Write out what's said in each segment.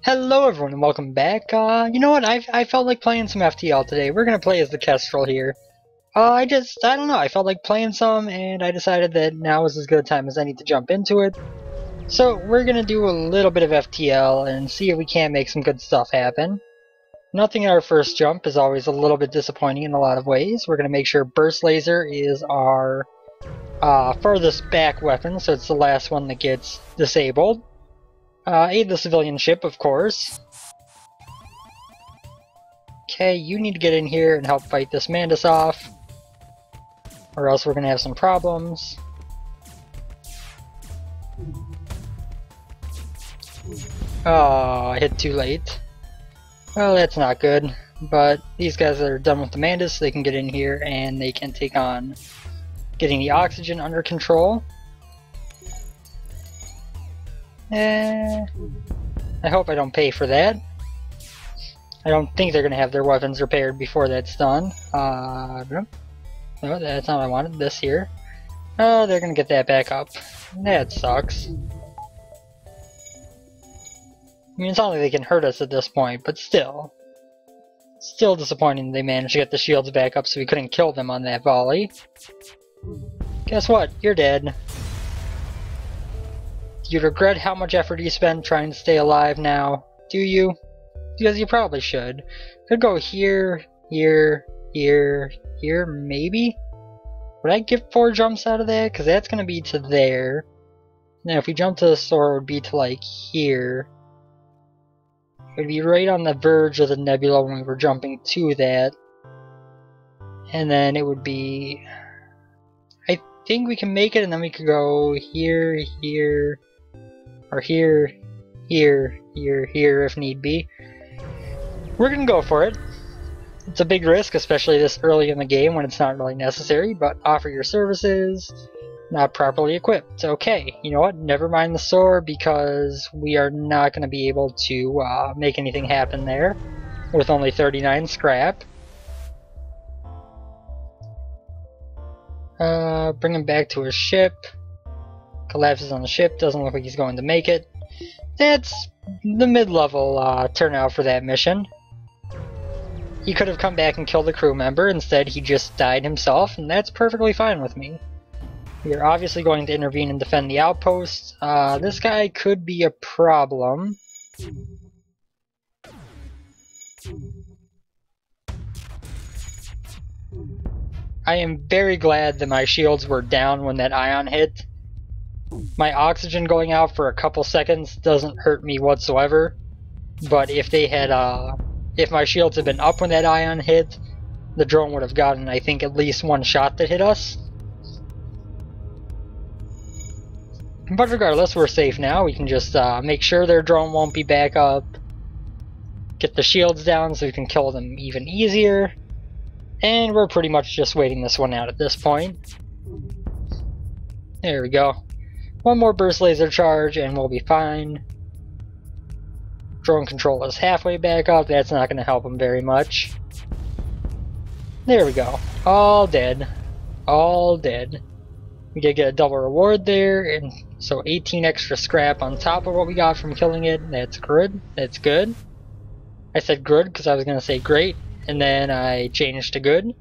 Hello everyone and welcome back. You know what, I felt like playing some FTL today. We're gonna play as the Kestrel here. I don't know, I felt like playing some and I decided that now is as good a time as any to jump into it. So we're gonna do a little bit of FTL and see if we can't make some good stuff happen. Nothing in our first jump is always a little bit disappointing in a lot of ways. We're gonna make sure Burst Laser is our furthest back weapon, so it's the last one that gets disabled. Aid the civilian ship, of course. Okay, you need to get in here and help fight this Mantis off, or else we're gonna have some problems. Oh, I hit too late. Well, that's not good, but these guys are done with the Mantis. They can get in here and they can take on getting the oxygen under control. I hope I don't pay for that. I don't think they're going to have their weapons repaired before that's done. No, that's not what I wanted. This here. Oh, they're going to get that back up. That sucks. I mean, it's not like they can hurt us at this point, but still. Still disappointing they managed to get the shields back up so we couldn't kill them on that volley. Guess what? You're dead. Do you regret how much effort you spent trying to stay alive now? Do you? Because you probably should. Could go here, here, here, here, maybe? Would I get 4 jumps out of that? Because that's going to be to there. Now if we jump to the store, it would be to like here. It would be right on the verge of the nebula when we were jumping to that. And then it would be... I think we can make it, and then we could go here, here... or here, here, here, here if need be. We're gonna go for it. It's a big risk, especially this early in the game when it's not really necessary, but offer your services, not properly equipped. Okay, you know what, never mind the store because we are not gonna be able to make anything happen there with only 39 scrap. Bring him back to his ship. Collapses on the ship, doesn't look like he's going to make it. That's the mid-level turnout for that mission. He could have come back and killed a crew member, instead he just died himself, and that's perfectly fine with me. We are obviously going to intervene and defend the outpost. This guy could be a problem. I am very glad that my shields were down when that ion hit. My oxygen going out for a couple seconds doesn't hurt me whatsoever, but if they had, if my shields had been up when that ion hit, the drone would have gotten, I think, at least 1 shot that hit us. But regardless, we're safe now. We can just make sure their drone won't be back up, get the shields down so we can kill them even easier, and we're pretty much just waiting this one out at this point. There we go. 1 more burst laser charge and we'll be fine. Drone control is halfway back up. That's not going to help him very much. There we go. All dead. All dead. We did get a double reward there, and so 18 extra scrap on top of what we got from killing it. That's good. That's good. I said good because I was going to say great, and then I changed to good.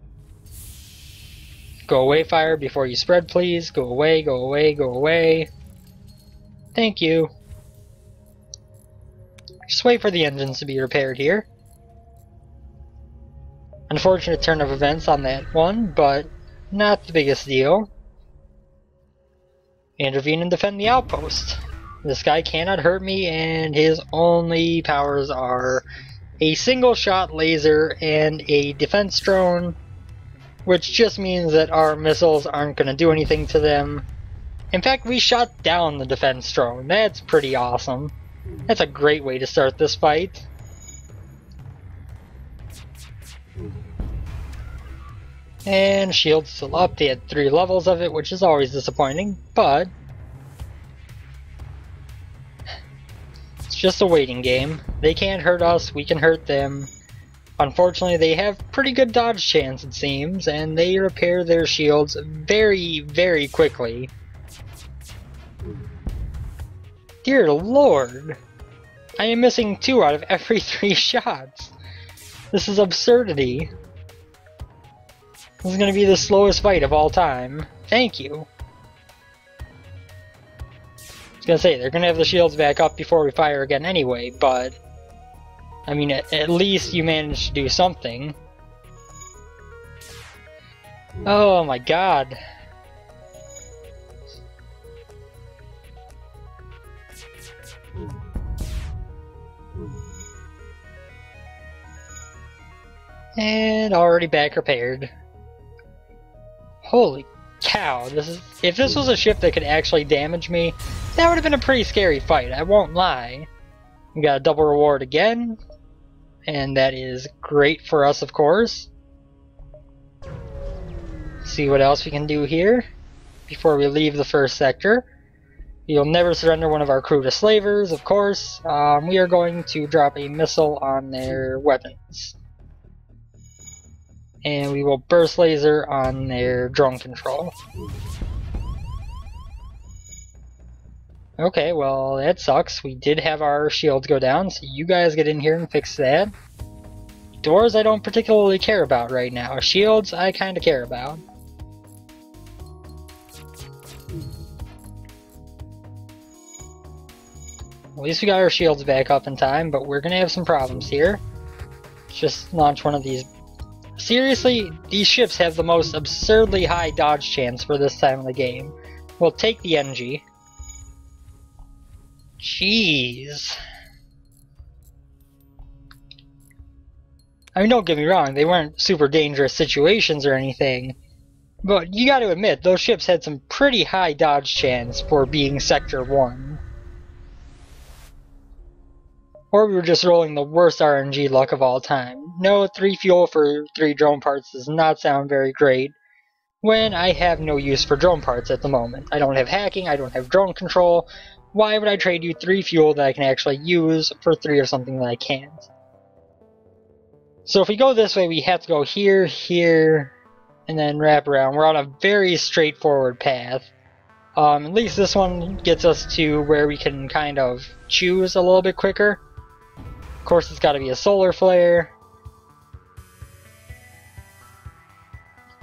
Go away, fire, before you spread, please. Go away, go away, go away. Thank you. Just wait for the engines to be repaired here. Unfortunate turn of events on that one, but not the biggest deal. Intervene and defend the outpost. This guy cannot hurt me, and his only powers are a single shot laser and a defense drone, which just means that our missiles aren't going to do anything to them. In fact, we shot down the defense drone. That's pretty awesome. That's a great way to start this fight. And shield's still up. They had 3 levels of it, which is always disappointing, but it's just a waiting game. They can't hurt us, we can hurt them. Unfortunately, they have pretty good dodge chance, it seems, and they repair their shields very, very quickly. Dear Lord! I am missing 2 out of every 3 shots. This is absurdity. This is gonna be the slowest fight of all time. Thank you. I was gonna say, they're gonna have the shields back up before we fire again anyway, but... I mean, at least you managed to do something. Oh my god. And already back repaired. Holy cow, if this was a ship that could actually damage me, that would have been a pretty scary fight, I won't lie. We got a double reward again, and that is great for us, of course. See what else we can do here before we leave the first sector. You'll never surrender one of our crew to slavers, of course. We are going to drop a missile on their weapons. And we will burst laser on their drone control. Okay, well that sucks. We did have our shields go down, so you guys get in here and fix that. Doors I don't particularly care about right now. Shields I kinda care about. At least we got our shields back up in time, but we're gonna have some problems here. Let's just launch one of these. Seriously, these ships have the most absurdly high dodge chance for this time of the game. We'll take the NG. Jeez. I mean, don't get me wrong, they weren't super dangerous situations or anything, but you gotta admit, those ships had some pretty high dodge chance for being Sector 1. Or we were just rolling the worst RNG luck of all time. No, 3 fuel for 3 drone parts does not sound very great when I have no use for drone parts at the moment. I don't have hacking, I don't have drone control. Why would I trade you 3 fuel that I can actually use for 3 of something that I can't? So if we go this way, we have to go here, here, and then wrap around. We're on a very straightforward path. At least this one gets us to where we can kind of choose a little bit quicker. Of course, it's got to be a solar flare.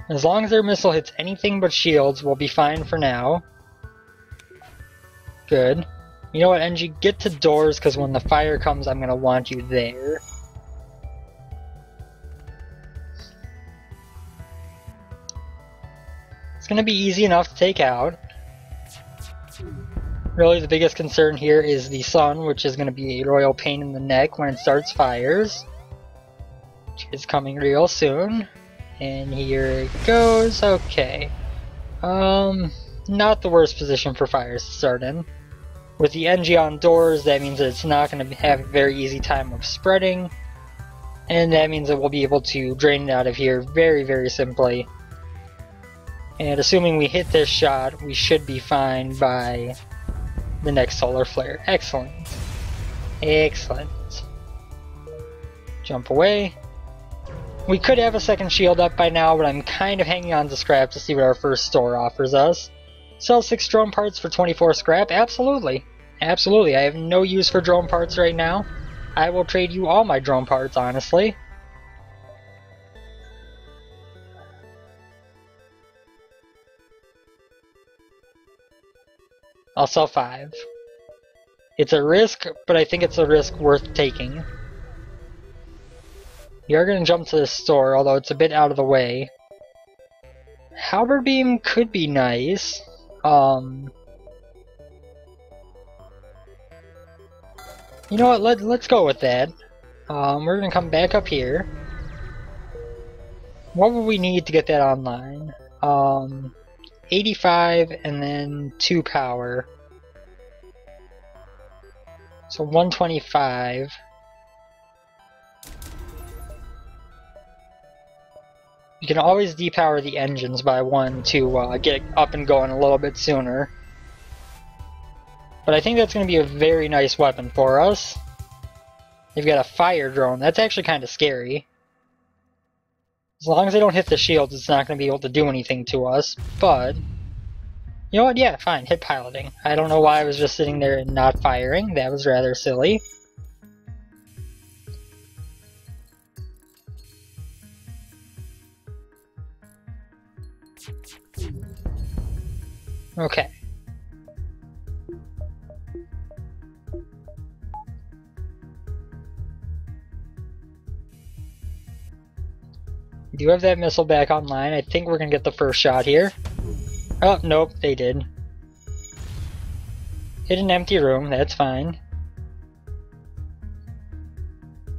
As long as their missile hits anything but shields, we'll be fine for now. Good. You know what, NG? Get to doors, because when the fire comes, I'm going to want you there. It's going to be easy enough to take out. Really, the biggest concern here is the sun, which is going to be a royal pain in the neck when it starts fires. Which is coming real soon. And here it goes. Okay. Not the worst position for fires to start in. With the NG on doors, that means that it's not going to have a very easy time of spreading. And that means that we'll be able to drain it out of here very, very simply. And assuming we hit this shot, we should be fine by the next solar flare. Excellent. Excellent. Jump away. We could have a second shield up by now, but I'm kind of hanging on to scrap to see what our first store offers us. Sell 6 drone parts for 24 scrap? Absolutely. Absolutely. I have no use for drone parts right now. I will trade you all my drone parts, honestly. I'll sell 5. It's a risk, but I think it's a risk worth taking. We are going to jump to this store, although it's a bit out of the way. Halberd beam could be nice. You know what, let's go with that. We're going to come back up here. What would we need to get that online? 85 and then 2 power. So 125. You can always depower the engines by 1 to get up and going a little bit sooner. But I think that's going to be a very nice weapon for us. They've got a fire drone. That's actually kind of scary. As long as they don't hit the shields, it's not going to be able to do anything to us. But, you know what? Yeah, fine. Hit piloting. I don't know why I was just sitting there and not firing. That was rather silly. Okay. We do have that missile back online. I think we're gonna get the first shot here. Oh, nope, they did. Hit an empty room, that's fine.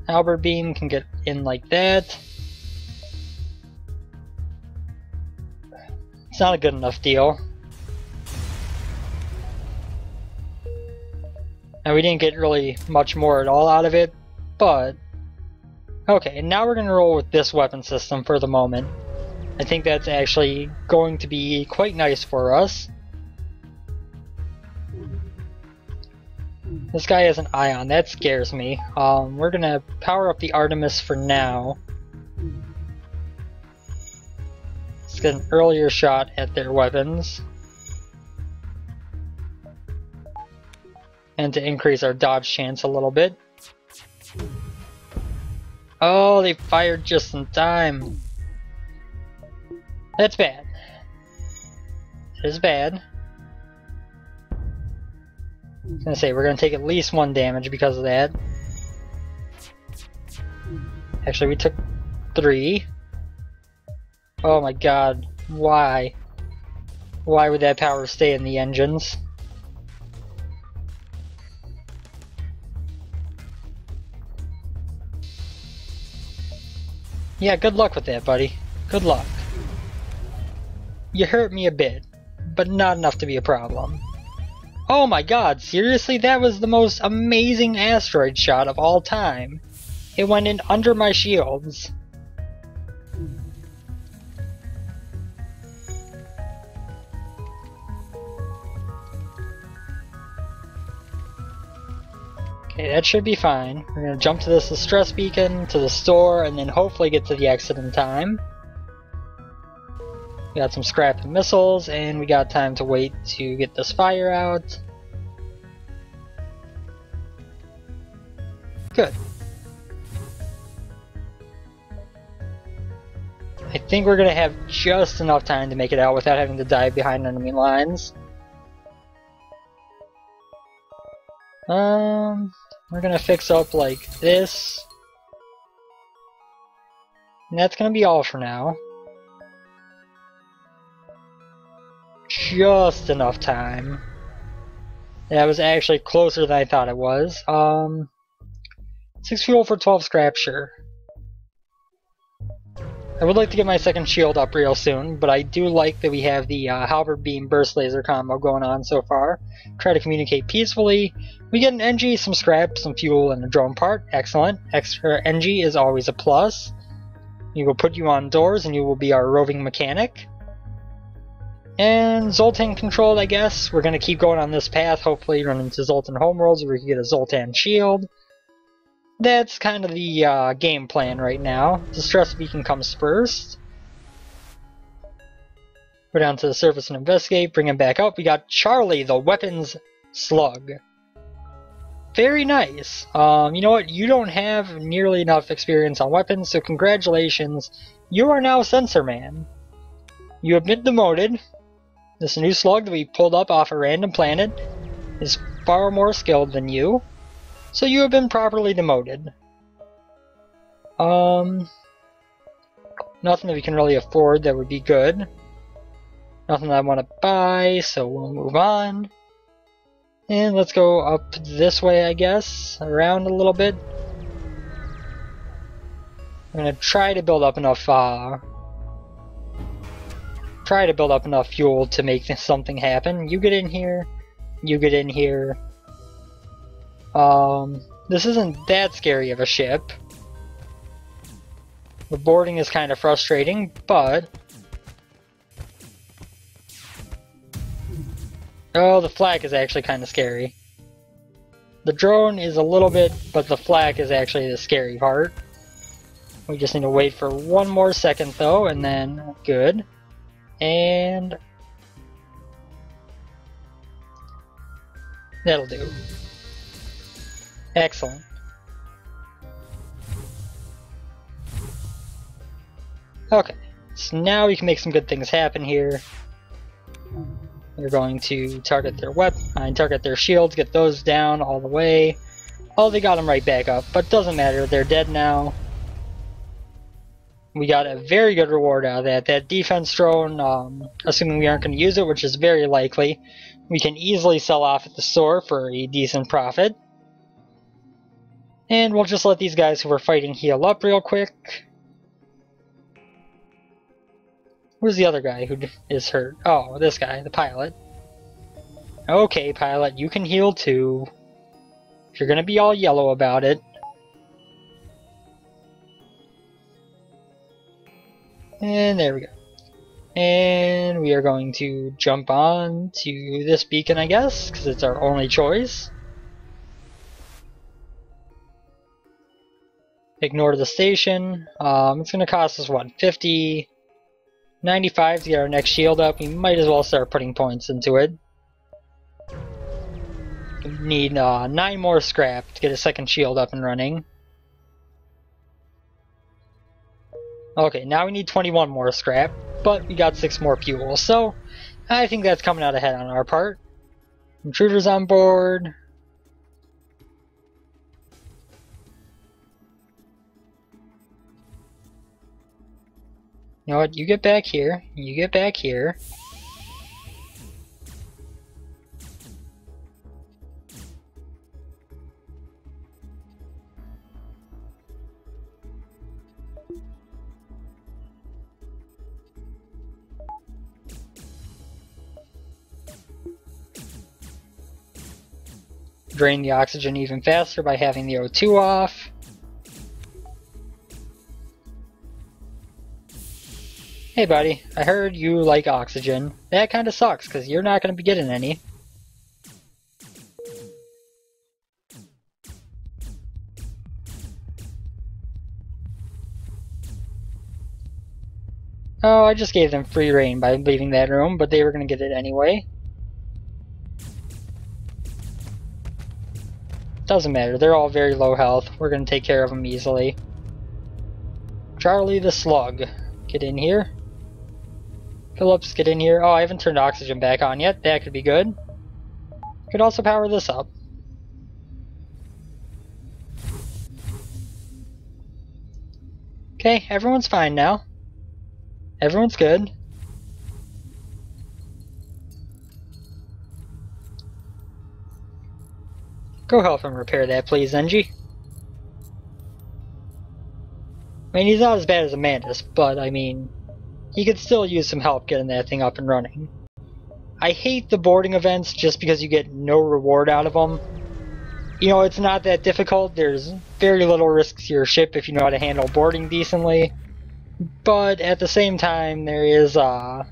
Albert Beam can get in like that. It's not a good enough deal. And we didn't get really much more at all out of it, but... Okay, and now we're going to roll with this weapon system for the moment. I think that's actually going to be quite nice for us. This guy has an ion, that scares me. We're going to power up the Artemis for now. Let's get an earlier shot at their weapons. And to increase our dodge chance a little bit. Oh, they fired just in time. That's bad. It is bad. I was gonna say, we're gonna take at least 1 damage because of that. Actually, we took 3. Oh my god, why? Why would that power stay in the engines? Yeah, good luck with that, buddy. Good luck. You hurt me a bit, but not enough to be a problem. Oh my god, seriously? That was the most amazing asteroid shot of all time. It went in under my shields. Okay, that should be fine. We're gonna jump to this distress beacon, to the store, and then hopefully get to the exit in time. We got some scrap and missiles, and we got time to wait to get this fire out. Good. I think we're gonna have just enough time to make it out without having to dive behind enemy lines. We're gonna fix up like this. And that's gonna be all for now. Just enough time. That was actually closer than I thought it was. 6 fuel for 12 scrap, sure. I would like to get my second shield up real soon, but I do like that we have the halberd beam burst laser combo going on so far. Try to communicate peacefully. We get an NG, some scrap, some fuel, and a drone part. Excellent. Extra NG is always a plus. We will put you on doors and you will be our roving mechanic. And Zoltan controlled, I guess. We're going to keep going on this path, hopefully run into Zoltan homeworlds where we can get a Zoltan shield. That's kind of the game plan right now. Distress beacon comes first. Go down to the surface and investigate, bring him back up. We got Charlie, the weapons slug. Very nice. You know what? You don't have nearly enough experience on weapons, so congratulations. You are now Sensor Man. You have been demoted. This new slug that we pulled up off a random planet is far more skilled than you. So you have been properly demoted. Nothing that we can really afford that would be good. Nothing that I want to buy, so we'll move on. And let's go up this way, I guess. Around a little bit. I'm gonna try to build up enough fuel to make something happen. You get in here. You get in here. This isn't that scary of a ship. The boarding is kind of frustrating, but... Oh, the flak is actually kind of scary. The drone is a little bit, but the flak is actually the scary part. We just need to wait for 1 more second though, and then good. And... that'll do. Excellent. Okay, so now we can make some good things happen here. We're going to target their target their shields, get those down all the way. Oh, they got them right back up, but doesn't matter, they're dead now. We got a very good reward out of that. That defense drone, assuming we aren't going to use it, which is very likely, we can easily sell off at the store for a decent profit. And we'll just let these guys who are fighting heal up real quick. Where's the other guy who is hurt? Oh, this guy, the pilot. Okay, pilot, you can heal too. If you're going to be all yellow about it. And there we go. And we are going to jump on to this beacon, I guess, because it's our only choice. Ignore the station. It's going to cost us, what, 50, 95 to get our next shield up. We might as well start putting points into it. We need 9 more scrap to get a second shield up and running. Okay, now we need 21 more scrap, but we got 6 more fuel, so I think that's coming out ahead on our part. Intruders on board. You know what, you get back here, you get back here. Drain the oxygen even faster by having the O2 off. Hey buddy, I heard you like oxygen. That kinda sucks, because you're not gonna be getting any. Oh, I just gave them free reign by leaving that room, but they were gonna get it anyway. Doesn't matter, they're all very low health. We're gonna take care of them easily. Charlie the Slug, get in here. Phillips, get in here. Oh, I haven't turned oxygen back on yet. That could be good. Could also power this up. Okay, everyone's fine now. Everyone's good. Go help him repair that, please, Engie. I mean, he's not as bad as Amandus, but, I mean, he could still use some help getting that thing up and running. I hate the boarding events just because you get no reward out of them. You know, it's not that difficult. There's very little risk to your ship if you know how to handle boarding decently. But at the same time, there is, oh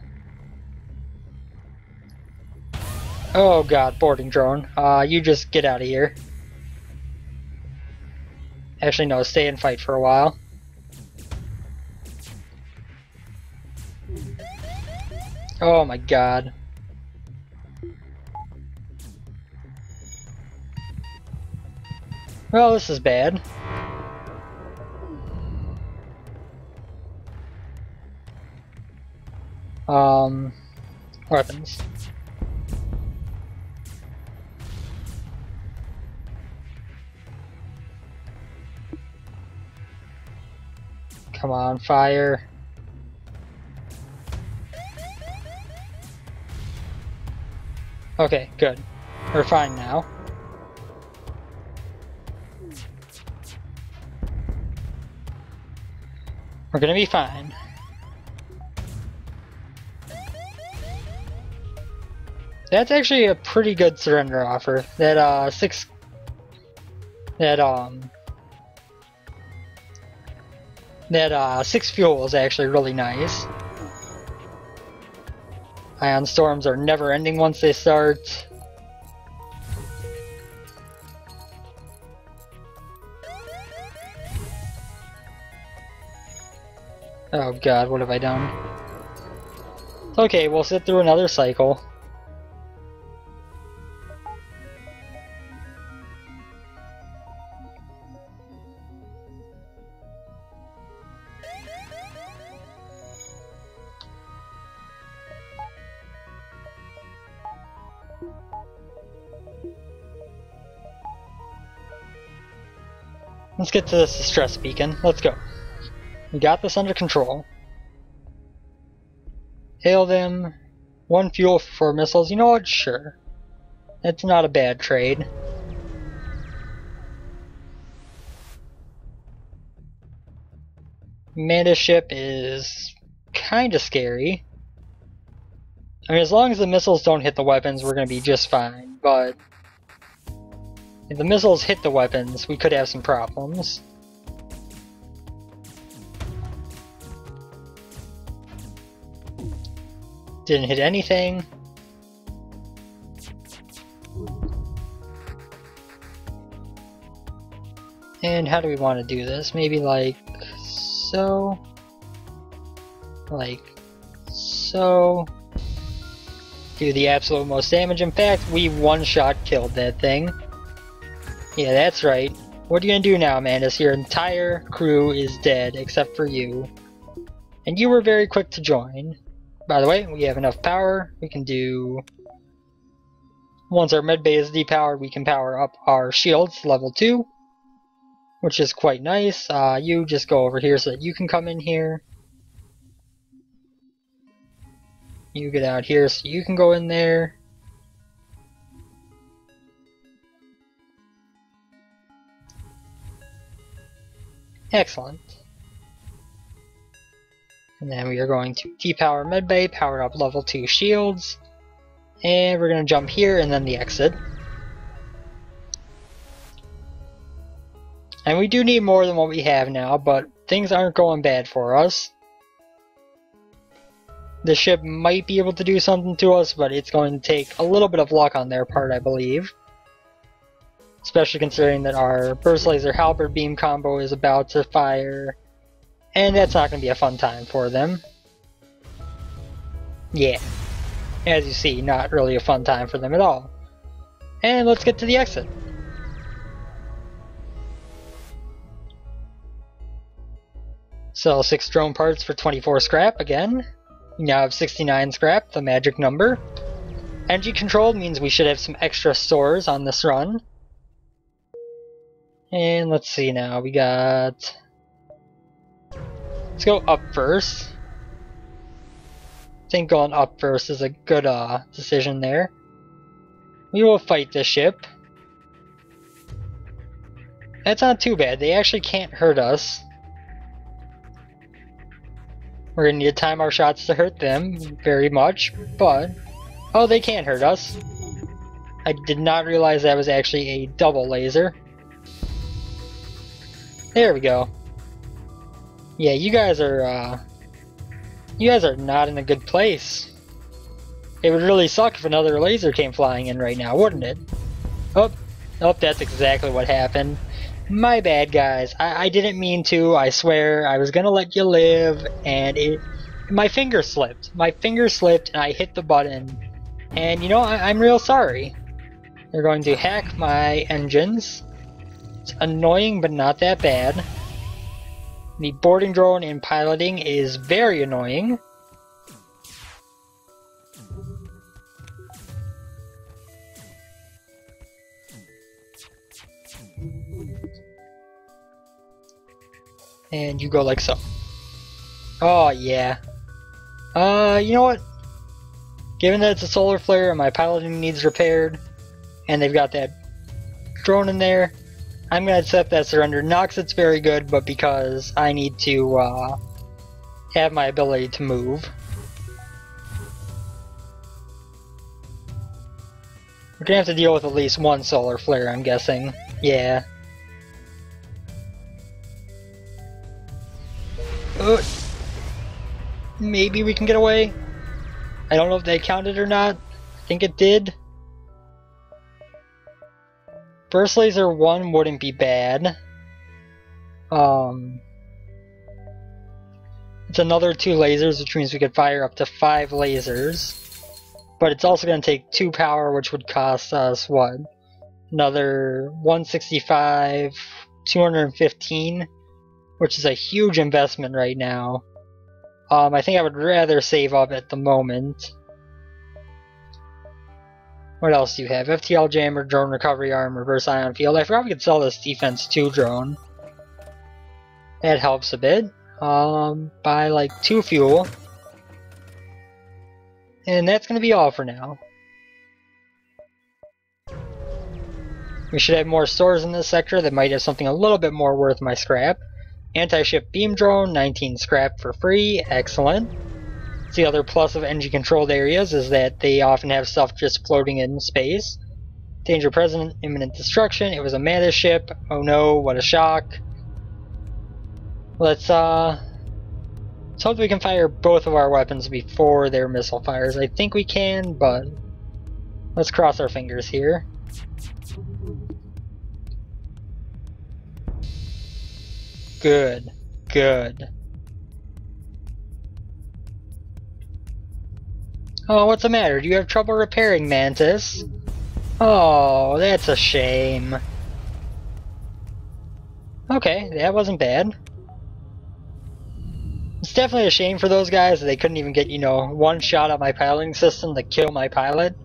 god, boarding drone. You just get out of here. Actually, no, stay and fight for a while. Oh my god. Well, this is bad. Weapons. Come on, fire. Okay, good. We're fine now. We're gonna be fine. That's actually a pretty good surrender offer. That, 6 fuel is actually really nice. Ion storms are never ending once they start. Oh god, what have I done? Okay, we'll sit through another cycle. Let's get to this distress beacon. Let's go. We got this under control. Hail them. 1 fuel for 4 missiles. You know what? Sure. That's not a bad trade. Mantis ship is kinda scary. I mean, as long as the missiles don't hit the weapons, we're gonna be just fine, but if the missiles hit the weapons, we could have some problems. Didn't hit anything. And how do we want to do this? Maybe like so. Like so. Do the absolute most damage. In fact, we one-shot killed that thing. Yeah, that's right. What are you gonna do now, Mantis? Your entire crew is dead except for you. And you were very quick to join. By the way, we have enough power. We can do... Once our medbay is depowered, we can power up our shields to level 2. Which is quite nice. You just go over here so that you can come in here. You get out here so you can go in there. Excellent. And then we are going to depower medbay, power up level 2 shields. And we're going to jump here and then the exit. And we do need more than what we have now, but things aren't going bad for us. The ship might be able to do something to us, but it's going to take a little bit of luck on their part, I believe. Especially considering that our Burst Laser Halberd Beam combo is about to fire. And that's not going to be a fun time for them. Yeah. As you see, not really a fun time for them at all. And let's get to the exit. Sell 6 drone parts for 24 scrap again. We now have 69 scrap, the magic number. Energy controlled means we should have some extra stores on this run. And let's see now, we got... Let's go up first. I think going up first is a good decision there. We will fight this ship. That's not too bad, they actually can't hurt us. We're gonna need to time our shots to hurt them very much, but... Oh, they can't hurt us. I did not realize that was actually a double laser. There we go. Yeah, you guys are not in a good place. It would really suck if another laser came flying in right now, wouldn't it? Oh, that's exactly what happened. My bad, guys. I didn't mean to. I swear. I was gonna let you live, and my finger slipped. My finger slipped, and I hit the button. And you know, I'm real sorry. They're going to hack my engines. It's annoying, but not that bad. The boarding drone and piloting is very annoying. And you go like so. Oh, yeah. You know what? Given that it's a solar flare and my piloting needs repaired, and they've got that drone in there, I'm going to accept that surrender. Nox, it's very good, but because I need to have my ability to move. We're going to have to deal with at least one solar flare, I'm guessing. Yeah. Maybe we can get away. I don't know if they counted or not. I think it did. Burst Laser 1 wouldn't be bad. It's another 2 lasers, which means we could fire up to 5 lasers. But it's also going to take 2 power, which would cost us, what? Another 165, 215, which is a huge investment right now. I think I would rather save up at the moment. What else do you have? FTL jammer, drone recovery arm, reverse ion field. I forgot we could sell this defense 2 drone. That helps a bit. By like 2 fuel. And that's going to be all for now. We should have more stores in this sector that might have something a little bit more worth my scrap. Anti-ship beam drone, 19 scrap for free, excellent. The other plus of engine controlled areas is that they often have stuff just floating in space. Danger present, imminent destruction, it was a Mantis ship, oh no, what a shock. Let's hope we can fire both of our weapons before their missile fires. I think we can, but let's cross our fingers here. Good, good. Oh, what's the matter? Do you have trouble repairing, Mantis? Oh, that's a shame. Okay, that wasn't bad. It's definitely a shame for those guys that they couldn't even get, you know, one shot at my piloting system to kill my pilot.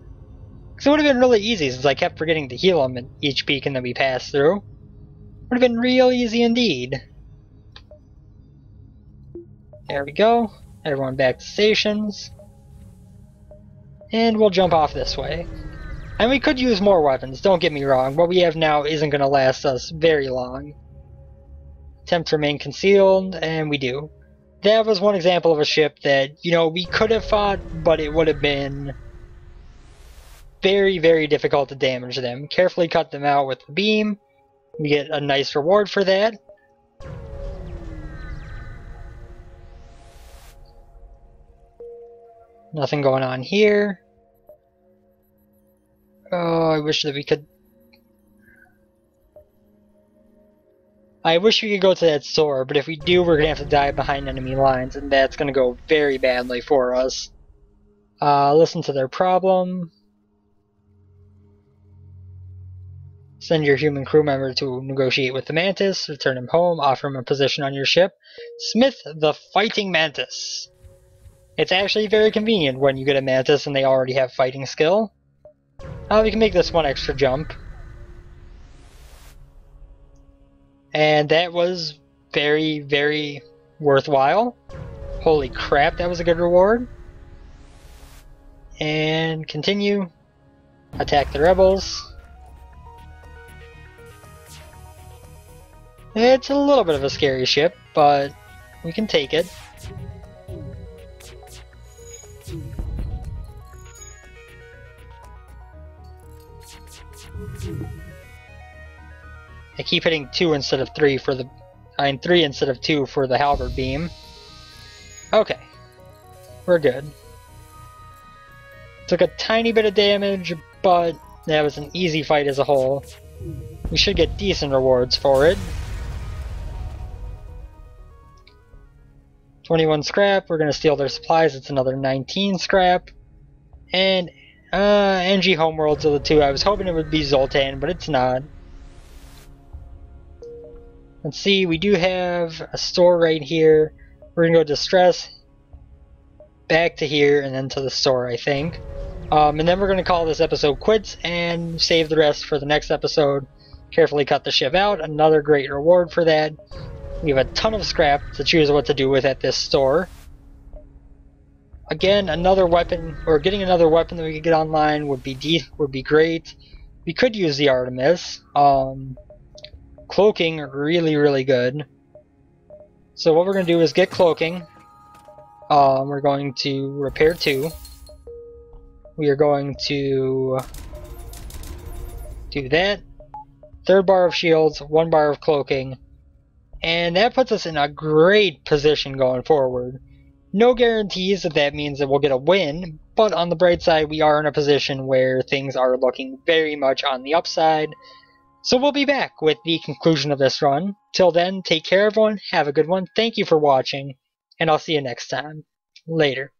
Because it would have been really easy since I kept forgetting to heal him at each beacon that we passed through. Would have been real easy indeed. There we go. Everyone back to stations. And we'll jump off this way. And we could use more weapons, don't get me wrong. What we have now isn't going to last us very long. Attempt to remain concealed, and we do. That was one example of a ship that, you know, we could have fought, but it would have been very, very difficult to damage them. Carefully cut them out with the beam. We get a nice reward for that. Nothing going on here. Oh, I wish we could go to that store, but if we do, we're gonna have to die behind enemy lines, and that's gonna go very badly for us. Listen to their problem. Send your human crew member to negotiate with the Mantis, return him home, offer him a position on your ship. Smith the Fighting Mantis. It's actually very convenient when you get a Mantis and they already have fighting skill. We can make this one extra jump. And that was very, very worthwhile. Holy crap, that was a good reward. And continue. Attack the rebels. It's a little bit of a scary ship, but we can take it. I keep hitting 2 instead of 3 for the... 3 instead of 2 for the halberd beam. Okay. We're good. Took a tiny bit of damage, but that was an easy fight as a whole. We should get decent rewards for it. 21 scrap, we're gonna steal their supplies, it's another 19 scrap. And, NG Homeworlds are the 2. I was hoping it would be Zoltan, but it's not. Let's see, we do have a store right here. We're gonna go Distress, back to here, and then to the store, I think. And then we're gonna call this episode quits and save the rest for the next episode. Carefully cut the ship out, another great reward for that. We have a ton of scrap to choose what to do with at this store. Again, another weapon, or getting another weapon that we could get online would be great. We could use the Artemis. Cloaking, really, really good. So what we're going to do is get cloaking. We're going to repair 2. We are going to do that. 3rd bar of shields, 1 bar of cloaking. And that puts us in a great position going forward. No guarantees that means that we'll get a win, but on the bright side, we are in a position where things are looking very much on the upside. So we'll be back with the conclusion of this run. Till then, take care everyone, have a good one, thank you for watching, and I'll see you next time. Later.